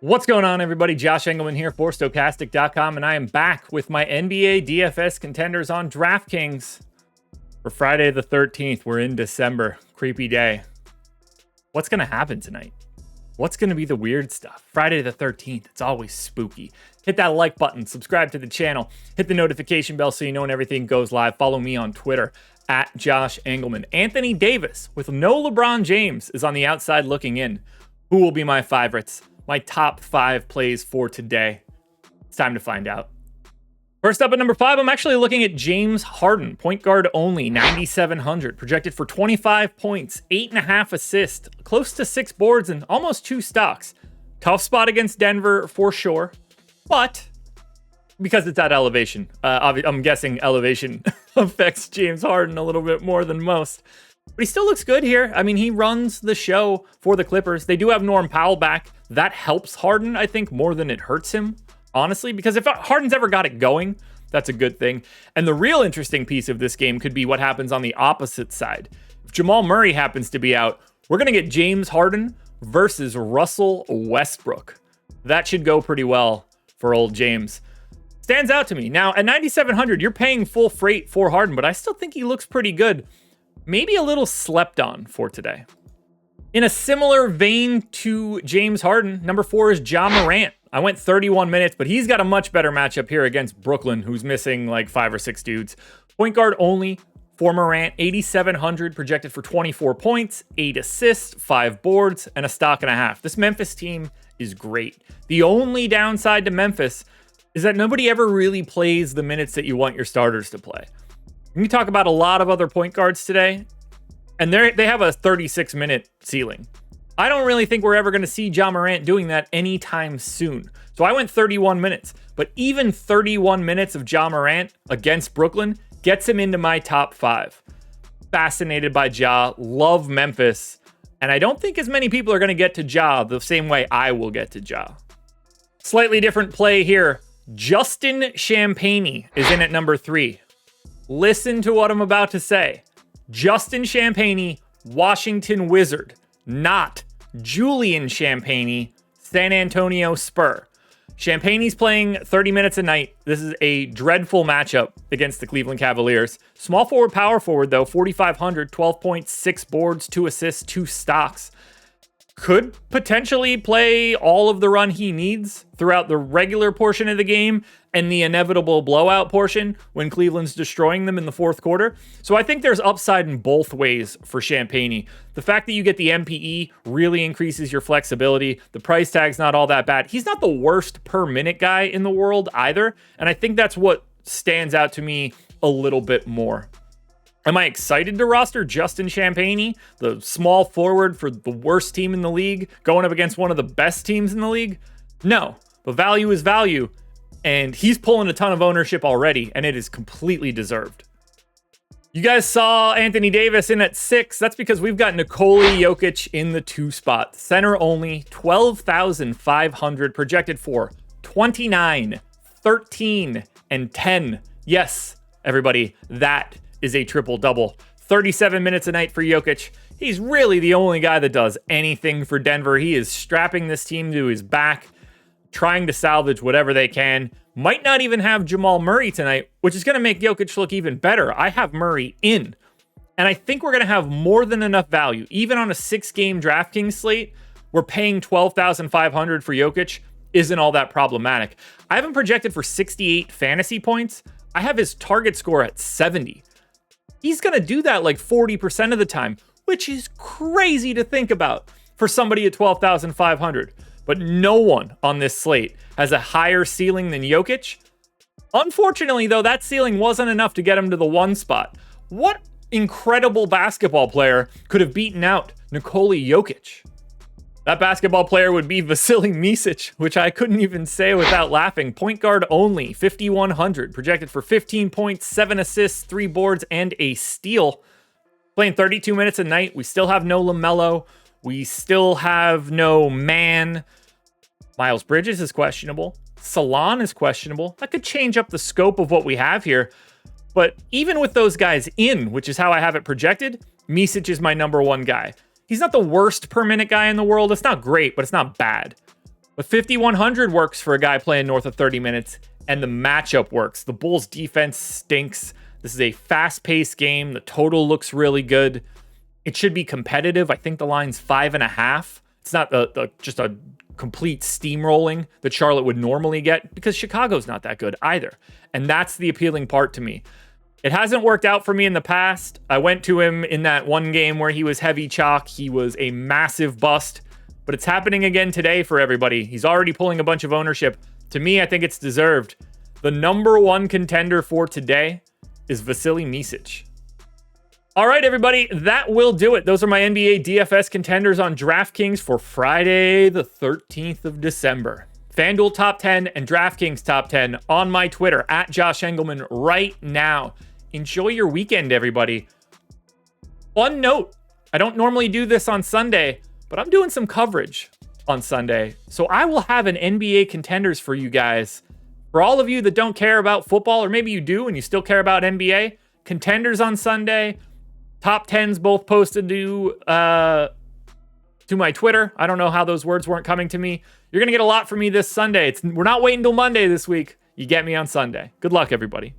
What's going on, everybody? Josh Engleman here for Stokastic.com, and I am back with my NBA DFS contenders on DraftKings for Friday the 13th. We're in December. Creepy day. What's going to happen tonight? What's going to be the weird stuff? Friday the 13th. It's always spooky. Hit that like button. Subscribe to the channel. Hit the notification bell so you know when everything goes live. Follow me on Twitter at Josh Engleman. Anthony Davis, with no LeBron James, is on the outside looking in. Who will be my favorites? My top 5 plays for today. It's time to find out. First up at number 5, I'm actually looking at James Harden, point guard only, 9,700, projected for 25 points, 8.5 assists, close to 6 boards, and almost 2 stocks. Tough spot against Denver for sure, but because it's at elevation, I'm guessing elevation affects James Harden a little bit more than most. But he still looks good here. I mean, he runs the show for the Clippers. They do have Norm Powell back. That helps Harden, I think, more than it hurts him, honestly, because if Harden's ever got it going, that's a good thing. And the real interesting piece of this game could be what happens on the opposite side. If Jamal Murray happens to be out, we're going to get James Harden versus Russell Westbrook. That should go pretty well for old James. Stands out to me. Now, at 9,700, you're paying full freight for Harden, but I still think he looks pretty good. Maybe a little slept on for today. In a similar vein to James Harden, number 4 is Ja Morant. I went 31 minutes, but he's got a much better matchup here against Brooklyn, who's missing like 5 or 6 dudes. Point guard only for Morant, 8,700, projected for 24 points, 8 assists, 5 boards, and a stock and a half. This Memphis team is great. The only downside to Memphis is that nobody ever really plays the minutes that you want your starters to play. We talk about a lot of other point guards today, and they have a 36-minute ceiling. I don't really think we're ever going to see Ja Morant doing that anytime soon. So I went 31 minutes, but even 31 minutes of Ja Morant against Brooklyn gets him into my top 5. Fascinated by Ja, love Memphis, and I don't think as many people are going to get to Ja the same way I will get to Ja. Slightly different play here. Justin Champagnie is in at number 3. Listen to what I'm about to say. Justin Champagnie, Washington Wizard, not Julian Champagnie, San Antonio Spur. Champagnie's playing 30 minutes a night. This is a dreadful matchup against the Cleveland Cavaliers. Small forward, power forward, though, 4,500, 12 points, 6 boards, 2 assists, 2 stocks. Could potentially play all of the run he needs throughout the regular portion of the game and the inevitable blowout portion when Cleveland's destroying them in the fourth quarter. So I think there's upside in both ways for Champagnie. The fact that you get the MPE really increases your flexibility. The price tag's not all that bad. He's not the worst per minute guy in the world either. And I think that's what stands out to me a little bit more. Am I excited to roster Justin Champagnie, the small forward for the worst team in the league, going up against one of the best teams in the league? No, but value is value, and he's pulling a ton of ownership already, and it is completely deserved. You guys saw Anthony Davis in at 6. That's because we've got Nikola Jokic in the 2 spot. Center only, 12,500, projected for 29, 13, and 10. Yes, everybody, that is a triple-double. 37 minutes a night for Jokic. He's really the only guy that does anything for Denver. He is strapping this team to his back, trying to salvage whatever they can. Might not even have Jamal Murray tonight, which is going to make Jokic look even better. I have Murray in, and I think we're going to have more than enough value. Even on a 6-game DraftKings slate, we're paying 12,500 for Jokic isn't all that problematic. I have him projected for 68 fantasy points. I have his target score at 70. He's going to do that like 40% of the time, which is crazy to think about for somebody at 12,500. But no one on this slate has a higher ceiling than Jokic. Unfortunately, though, that ceiling wasn't enough to get him to the 1 spot. What incredible basketball player could have beaten out Nikola Jokic? That basketball player would be Vasilije Micic, which I couldn't even say without laughing. Point guard only, 5,100, projected for 15 points, 7 assists, 3 boards, and a steal. Playing 32 minutes a night. We still have no LaMelo. We still have no Man. Miles Bridges is questionable. Salon is questionable. That could change up the scope of what we have here. But even with those guys in, which is how I have it projected, Micic is my number 1 guy. He's not the worst per minute guy in the world. It's not great, but it's not bad. But 5,100 works for a guy playing north of 30 minutes, and the matchup works. The Bulls defense stinks. This is a fast-paced game. The total looks really good. It should be competitive. I think the line's 5.5. It's not just a complete steamrolling that Charlotte would normally get, because Chicago's not that good either. And that's the appealing part to me. It hasn't worked out for me in the past. I went to him in that one game where he was heavy chalk. He was a massive bust, but it's happening again today for everybody. He's already pulling a bunch of ownership. To me, I think it's deserved. The number one contender for today is Vasilije Micic. All right, everybody, that will do it. Those are my NBA DFS contenders on DraftKings for Friday, the 13th of December. FanDuel Top 10 and DraftKings Top 10 on my Twitter, at Josh Engleman, right now. Enjoy your weekend, everybody. Fun note, I don't normally do this on Sunday, but I'm doing some coverage on Sunday. So I will have an NBA contenders for you guys. For all of you that don't care about football, or maybe you do and you still care about NBA, contenders on Sunday, top 10s both posted to my Twitter. I don't know how those words weren't coming to me. You're going to get a lot from me this Sunday. We're not waiting till Monday this week. You get me on Sunday. Good luck, everybody.